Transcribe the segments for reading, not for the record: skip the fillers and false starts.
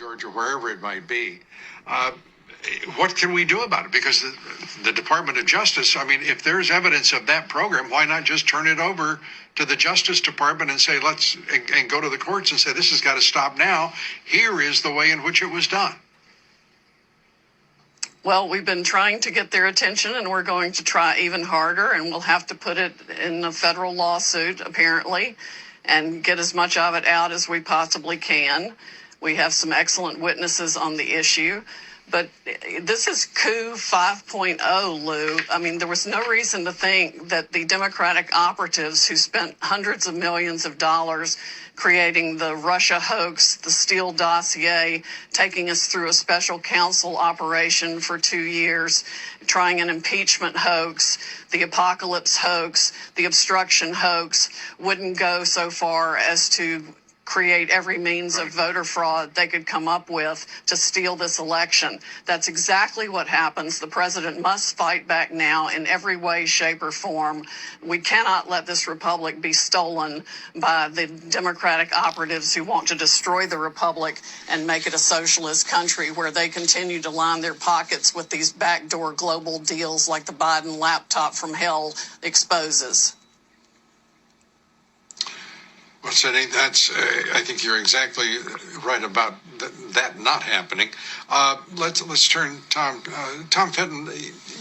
Georgia, wherever it might be. What can we do about it? Because the Department of Justice, I mean, if there's evidence of that program, why not just turn it over to the Justice Department and say, and go to the courts and say, this has got to stop now. Here is the way in which it was done. Well, we've been trying to get their attention, and we're going to try even harder, and we'll have to put it in a federal lawsuit, apparently, and get as much of it out as we possibly can. We have some excellent witnesses on the issue. But this is Coupe 5.0, Lou. I mean, there was no reason to think that the Democratic operatives who spent hundreds of millions of dollars creating the Russia hoax, the Steele dossier, taking us through a special counsel operation for 2 years, trying an impeachment hoax, the apocalypse hoax, the obstruction hoax, wouldn't go so far as to create every means of voter fraud they could come up with to steal this election. That's exactly what happens. The president must fight back now in every way, shape, or form. We cannot let this republic be stolen by the Democratic operatives who want to destroy the republic and make it a socialist country where they continue to line their pockets with these backdoor global deals like the Biden laptop from hell exposes. Well, Cindy, I think you're exactly right about that not happening. Let's turn, Tom Fenton,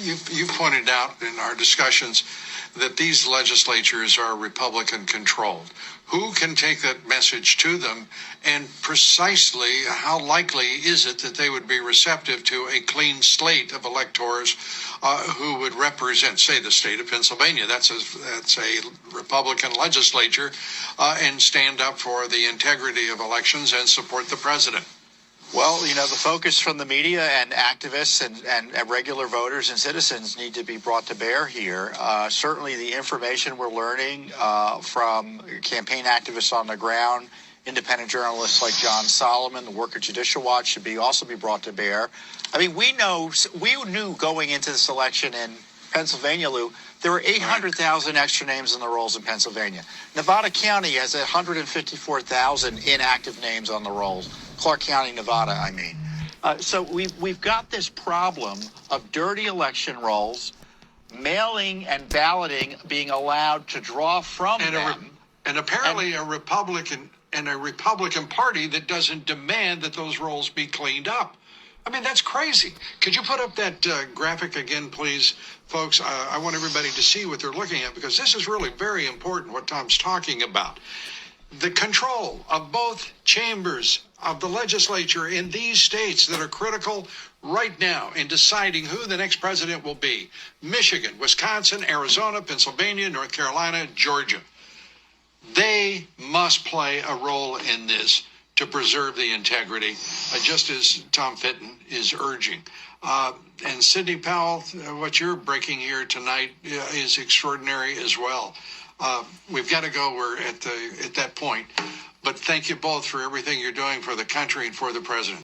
you've pointed out in our discussions that these legislatures are Republican controlled. Who can take that message to them, and precisely how likely is it that they would be receptive to a clean slate of electors who would represent, say, the state of Pennsylvania? That's a Republican legislature, and stand up for the integrity of elections and support the president. Well, the focus from the media and activists and regular voters and citizens need to be brought to bear here. Certainly the information we're learning from campaign activists on the ground, independent journalists like John Solomon, the work of Judicial Watch should also be brought to bear. I mean, we knew going into this election in Pennsylvania, Lou, there were 800,000 extra names in the rolls in Pennsylvania. Nevada County has 154,000 inactive names on the rolls. Clark County, Nevada, I mean. So we've got this problem of dirty election rolls, mailing and balloting being allowed to draw from them. And apparently a Republican Party that doesn't demand that those rolls be cleaned up. I mean, that's crazy. Could you put up that graphic again, please, folks? I want everybody to see what they're looking at, because this is really very important, what Tom's talking about. The control of both chambers of the legislature in these states that are critical right now in deciding who the next president will be. Michigan, Wisconsin, Arizona, Pennsylvania, North Carolina, Georgia. They must play a role in this to preserve the integrity, just as Tom Fenton is urging. And Sidney Powell, what you're breaking here tonight is extraordinary as well. We've got to go. We're at that point. But thank you both for everything you're doing for the country and for the president.